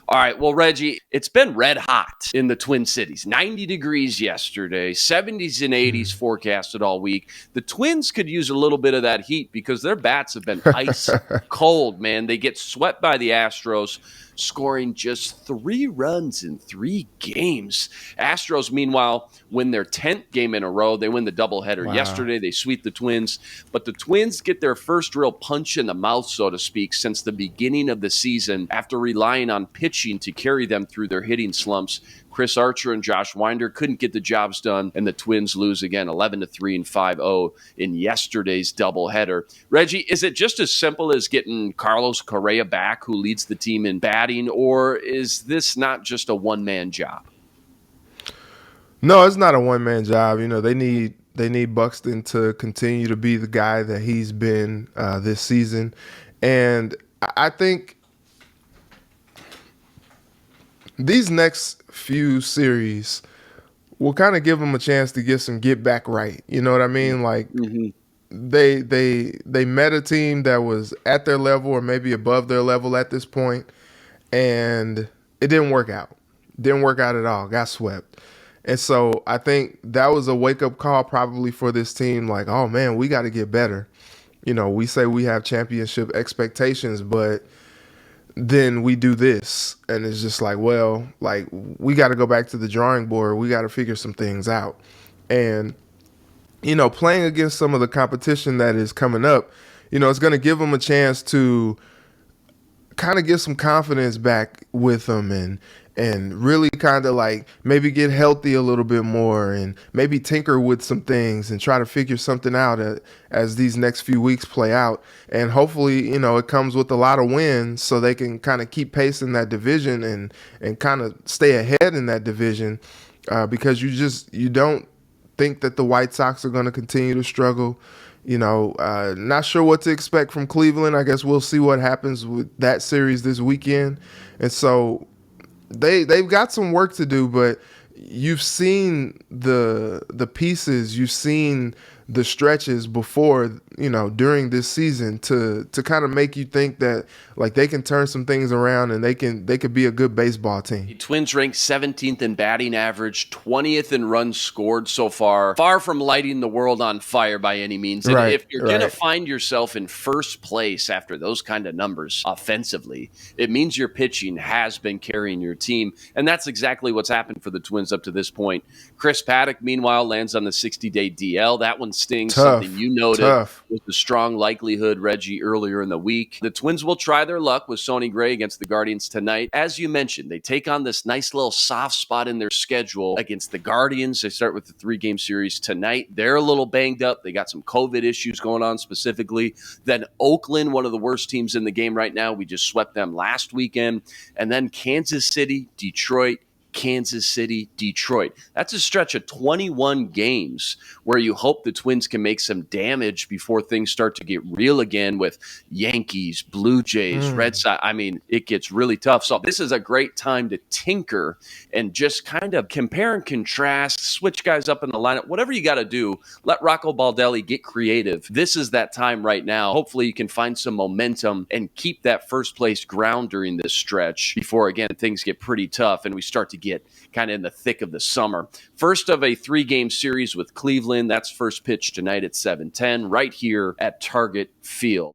All right. Well, Reggie, it's been red hot in the Twin Cities. 90 degrees yesterday, 70s and 80s forecasted all week. The Twins could use a little bit of that heat because their bats have been ice cold, man. They get swept by the Astros, scoring just 3 runs in 3 games. Astros, meanwhile, win their 10th game in a row. They win the doubleheader yesterday. They sweep the Twins. But the Twins get their first real punch in the mouth, so to speak, since the beginning of the season after relying on pitching to carry them through their hitting slumps. Chris Archer and Josh Winder couldn't get the jobs done, and the Twins lose again 11-3 and 5-0 in yesterday's doubleheader. Reggie, is it just as simple as getting Carlos Correa back, who leads the team in batting, or is this not just a one-man job? No, it's not a one-man job. You know, they need Buxton to continue to be the guy that he's been this season, and I think these next few series will kind of give them a chance to get some get back right. You know what I mean? Like they met a team that was at their level or maybe above their level at this point, and it didn't work out. Didn't work out at all. Got swept. And so I think that was a wake-up call probably for this team. Like, oh, man, we got to get better. You know, we say we have championship expectations, but then we do this. And it's just like, well, like, we got to go back to the drawing board. We got to figure some things out. And, you know, playing against some of the competition that is coming up, you know, it's going to give them a chance to kind of get some confidence back with them and really kind of like maybe get healthy a little bit more and maybe tinker with some things and try to figure something out as these next few weeks play out. And hopefully, you know, it comes with a lot of wins so they can kind of keep pace in that division and kind of stay ahead in that division because you don't think that the White Sox are going to continue to struggle. You know, not sure what to expect from Cleveland. I guess we'll see what happens with that series this weekend. And so they've got some work to do, but you've seen the pieces, you've seen the stretches before, you know, during this season to kind of make you think that like they can turn some things around and they could be a good baseball team. The Twins ranked 17th in batting average, 20th in runs scored so far from lighting the world on fire by any means. And if you're going to find yourself in first place after those kind of numbers offensively, it means your pitching has been carrying your team. And that's exactly what's happened for the Twins up to this point. Chris Paddock, meanwhile, lands on the 60-day DL. That one stings. Something you noted with the strong likelihood, Reggie, earlier in the week. The Twins will try their luck with Sonny Gray against the Guardians tonight. As you mentioned, they take on this nice little soft spot in their schedule against the Guardians. They start with the 3-game series tonight. They're a little banged up. They got some COVID issues going on specifically. Then Oakland, one of the worst teams in the game right now. We just swept them last weekend. And then Kansas City, Detroit, Kansas City, Detroit. That's a stretch of 21 games where you hope the Twins can make some damage before things start to get real again with Yankees, Blue Jays, Red Sox. I mean, it gets really tough. So this is a great time to tinker and just kind of compare and contrast, switch guys up in the lineup, whatever you got to do. Let Rocco Baldelli get creative. This is that time right now. Hopefully you can find some momentum and keep that first place ground during this stretch before, again, things get pretty tough and we start to get kind of in the thick of the summer. First of a 3-game series with Cleveland. That's first pitch tonight at 7:10 right here at Target Field.